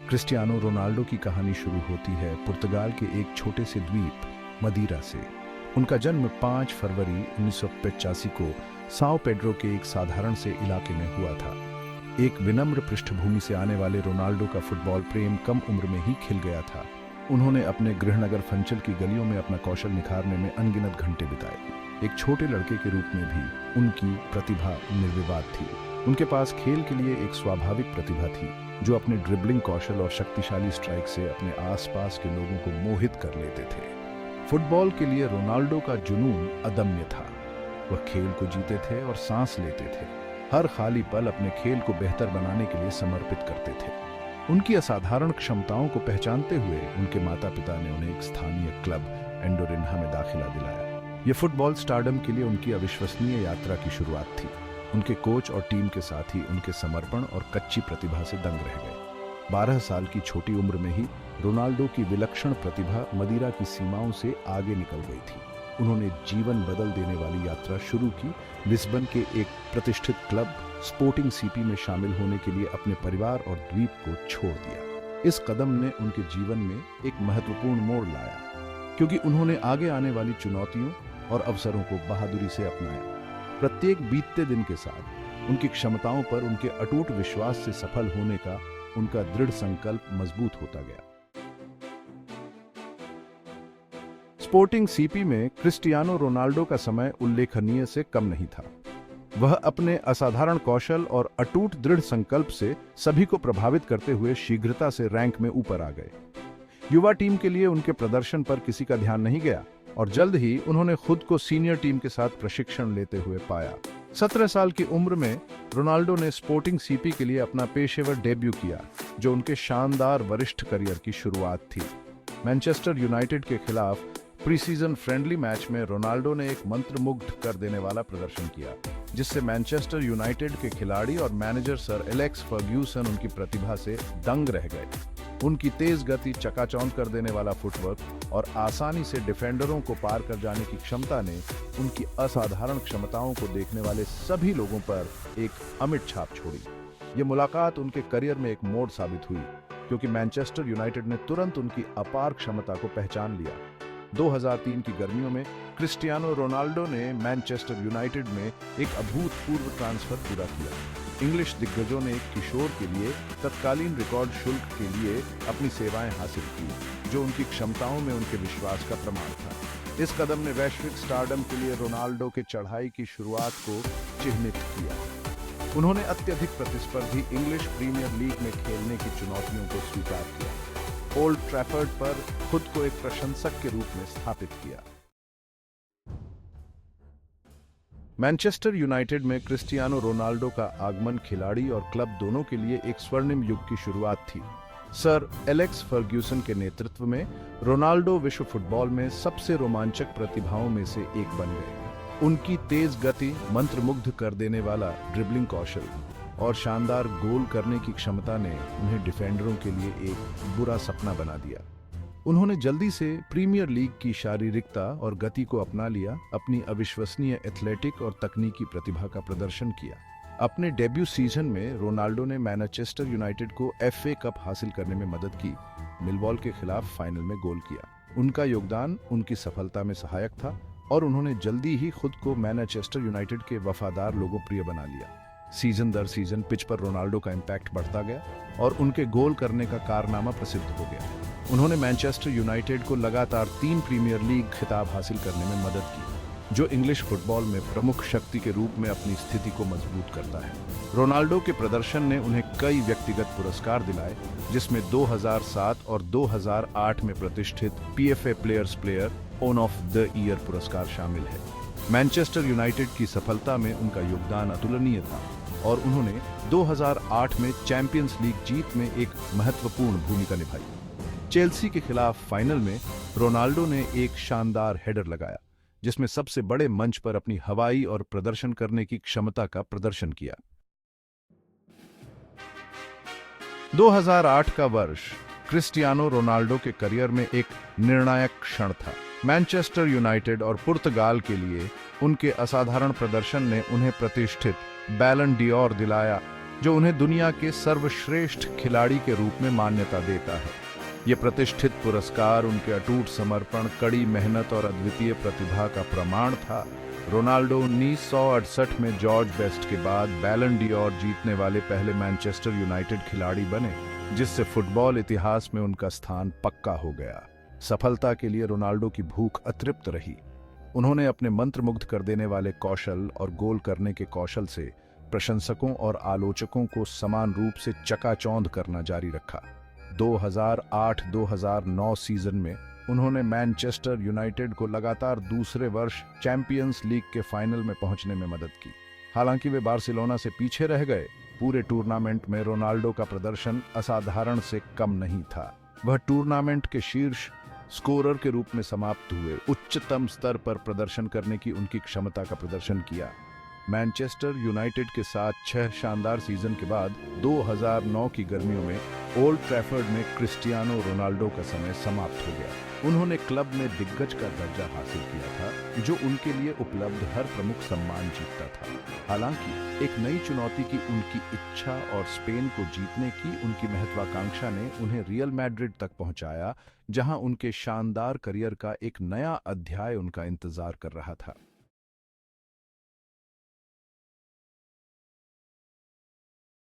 Cristiano Ronaldo की कहानी शुरू होती है पुर्तगाल के एक छोटे से द्वीप मदीरा से। उनका जन्म 5 फरवरी 1985 को साओ पेड्रो के एक साधारण से इलाके में हुआ था। एक विनम्र पृष्ठभूमि से आने वाले रोनाल्डो का फुटबॉल प्रेम कम उम्र में ही खिल गया था। उन्होंने अपने गृहनगर फंचल की गलियों में अपना कौशल निखारने में अनगिनत घंटे बिताए। एक छोटे लड़के के रूप में भी उनकी प्रतिभा निर्विवाद थी। उनके पास खेल के लिए एक स्वाभाविक प्रतिभा थी, जो अपने ड्रिबलिंग कौशल और शक्तिशाली स्ट्राइक से अपने आसपास के लोगों को मोहित कर लेते थे। फुटबॉल के लिए रोनाल्डो का जुनून अदम्य था। वह खेल को जीते थे और सांस लेते थे। हर खाली पल अपने खेल को बेहतर बनाने के लिए समर्पित करते थे। उनकी असाधारण क्षमताओं को पहचानते हुए उनके माता पिता ने उन्हें एक स्थानीय क्लब एंडोरिन्हा में दाखिला दिलाया। यह फुटबॉल स्टारडम के लिए उनकी अविश्वसनीय यात्रा की शुरुआत थी। उनके कोच और टीम के साथ ही उनके समर्पण और कच्ची प्रतिभा से दंग रह गए। 12 साल की छोटी उम्र में ही रोनाल्डो की विलक्षण प्रतिभा मदिरा की सीमाओं से आगे निकल गई थी। उन्होंने जीवन बदल देने वाली यात्रा शुरू की। लिस्बन के एक प्रतिष्ठित क्लब स्पोर्टिंग सीपी में शामिल होने के लिए अपने परिवार और द्वीप को छोड़ दिया। इस कदम ने उनके जीवन में एक महत्वपूर्ण मोड़ लाया, क्योंकि उन्होंने आगे आने वाली चुनौतियों और अवसरों को बहादुरी से अपनाया। प्रत्येक बीतते दिन के साथ उनकी क्षमताओं पर उनके अटूट विश्वास से सफल होने का उनका दृढ़ संकल्प मजबूत होता गया। स्पोर्टिंग सीपी में क्रिस्टियानो रोनाल्डो का समय उल्लेखनीय से कम नहीं था। वह अपने असाधारण कौशल और अटूट दृढ़ संकल्प से सभी को प्रभावित करते हुए शीघ्रता से रैंक में ऊपर आ गए। युवा टीम के लिए उनके प्रदर्शन पर किसी का ध्यान नहीं गया और जल्द ही उन्होंने खुद को सीनियर टीम के साथ प्रशिक्षण लेते हुए पाया। 17 साल की उम्र में रोनाल्डो ने स्पोर्टिंग सीपी के लिए अपना पेशेवर डेब्यू किया, जो उनके शानदार वरिष्ठ करियर की शुरुआत थी। मैनचेस्टर यूनाइटेड के खिलाफ प्रीसीजन फ्रेंडली मैच में रोनाल्डो ने एक मंत्रमुग्ध कर देने वाला प्रदर्शन किया, जिससे मैनचेस्टर यूनाइटेड के खिलाड़ी और मैनेजर सर एलेक्स फर्ग्यूसन उनकी प्रतिभा से दंग रह गए। उनकी तेज गति, चकाचौंध कर देने वाला फुटवर्क और आसानी से डिफेंडरों को पार कर जाने की क्षमता ने उनकी असाधारण क्षमताओं को देखने वाले सभी लोगों पर एक अमिट छाप छोड़ी। ये मुलाकात उनके करियर में एक मोड़ साबित हुई, क्योंकि मैनचेस्टर यूनाइटेड ने तुरंत उनकी अपार क्षमता को पहचान लिया। 2003 की गर्मियों में क्रिस्टियानो रोनाल्डो ने मैनचेस्टर यूनाइटेड में एक अभूतपूर्व ट्रांसफर पूरा किया। इंग्लिश दिग्गजों ने एक किशोर के लिए तत्कालीन रिकॉर्ड शुल्क के लिए अपनी सेवाएं हासिल की, जो उनकी क्षमताओं में उनके विश्वास का प्रमाण था। इस कदम ने वैश्विक स्टारडम के लिए रोनाल्डो के चढ़ाई की शुरुआत को चिह्नित किया। उन्होंने अत्यधिक प्रतिस्पर्धी इंग्लिश प्रीमियर लीग में खेलने की चुनौतियों को स्वीकार किया। ओल्ड ट्रैफर्ड पर खुद को एक प्रशंसक के रूप में स्थापित किया। मैनचेस्टर यूनाइटेड में क्रिस्टियानो रोनाल्डो का आगमन खिलाड़ी और क्लब दोनों के लिए एक स्वर्णिम युग की शुरुआत थी। सर एलेक्स फर्ग्यूसन के नेतृत्व में रोनाल्डो विश्व फुटबॉल में सबसे रोमांचक प्रतिभाओं में से एक बन गए। उनकी तेज गति, मंत्रमुग्ध कर देने वाला ड्रिबलिंग कौशल और शानदार गोल करने की क्षमता ने उन्हें डिफेंडरों के लिए एक बुरा सपना बना दिया। उन्होंने जल्दी से प्रीमियर लीग की शारीरिकता और गति को अपना लिया, अपनी अविश्वसनीय एथलेटिक और तकनीकी प्रतिभा का प्रदर्शन किया। अपने डेब्यू सीजन में रोनाल्डो ने मैनचेस्टर यूनाइटेड को FA कप हासिल करने में मदद की, मिलवॉल के खिलाफ फाइनल में गोल किया। उनका योगदान उनकी सफलता में सहायक था और उन्होंने जल्दी ही खुद को मैनचेस्टर यूनाइटेड के वफादार लोकप्रिय बना लिया। सीजन दर सीजन पिच पर रोनाल्डो का इम्पैक्ट बढ़ता गया और उनके गोल करने का कारनामा प्रसिद्ध हो गया। उन्होंने मैनचेस्टर यूनाइटेड को लगातार 3 प्रीमियर लीग खिताब हासिल करने में मदद की, जो इंग्लिश फुटबॉल में प्रमुख शक्ति के रूप में अपनी स्थिति को मजबूत करता है। रोनाल्डो के प्रदर्शन ने उन्हें कई व्यक्तिगत पुरस्कार दिलाए, जिसमें 2007 और 2008 में प्रतिष्ठित PFA players player own of the year पुरस्कार शामिल है। मैनचेस्टर यूनाइटेड की सफलता में उनका योगदान अतुलनीय था और उन्होंने 2008 में चैंपियंस लीग जीत में एक महत्वपूर्ण भूमिका निभाई। चेल्सी के खिलाफ फाइनल में रोनाल्डो ने एक शानदार हेडर लगाया, जिसमें सबसे बड़े मंच पर अपनी हवाई और प्रदर्शन करने की क्षमता का प्रदर्शन किया। 2008 का वर्ष क्रिस्टियानो रोनाल्डो के करियर में एक निर्णायक क्षण था। मैनचेस्टर यूनाइटेड और पुर्तगाल के लिए उनके असाधारण प्रदर्शन ने उन्हें प्रतिष्ठित बैलन डी ऑर दिलाया जो उन्हें दुनिया के सर्वश्रेष्ठ खिलाड़ी के रूप में मान्यता देता है। ये प्रतिष्ठित पुरस्कार उनके अटूट समर्पण, कड़ी मेहनत और अद्वितीय प्रतिभा का प्रमाण था। रोनाल्डो 1968 में जॉर्ज बेस्ट के बाद बैलन डी'ओर जीतने वाले पहले मैनचेस्टर यूनाइटेड खिलाड़ी बने, जिससे फुटबॉल इतिहास में उनका स्थान पक्का हो गया। सफलता के लिए रोनाल्डो की भूख अतृप्त रही। उन्होंने अपने मंत्रमुग्ध कर देने वाले कौशल और गोल करने के कौशल से प्रशंसकों और आलोचकों को समान रूप से चकाचौंध करना जारी रखा। 2008-2009 सीजन में उन्होंने मैनचेस्टर यूनाइटेड को लगातार दूसरे वर्ष चैंपियंस लीग के फाइनल में पहुंचने में मदद की। हालांकि वे बार्सिलोना से पीछे रह गए, पूरे टूर्नामेंट में रोनाल्डो का प्रदर्शन असाधारण से कम नहीं था। वह टूर्नामेंट के शीर्ष स्कोरर के रूप में समाप्त हुए। उच्चतम स्तर पर प्रदर्शन करने की उनकी क्षमता का प्रदर्शन किया। मैनचेस्टर यूनाइटेड के साथ 6 शानदार सीजन के बाद 2009 की गर्मियों में ओल्ड ट्रैफर्ड में क्रिस्टियानो रोनाल्डो का समय समाप्त हो गया। उन्होंने क्लब में दिग्गज का दर्जा हासिल किया था, जो उनके लिए उपलब्ध हर प्रमुख सम्मान जीतता था। हालांकि एक नई चुनौती की उनकी इच्छा और स्पेन को जीतने की उनकी महत्वाकांक्षा ने उन्हें रियल मैड्रिड तक पहुंचाया, जहां उनके शानदार करियर का एक नया अध्याय उनका इंतजार कर रहा था।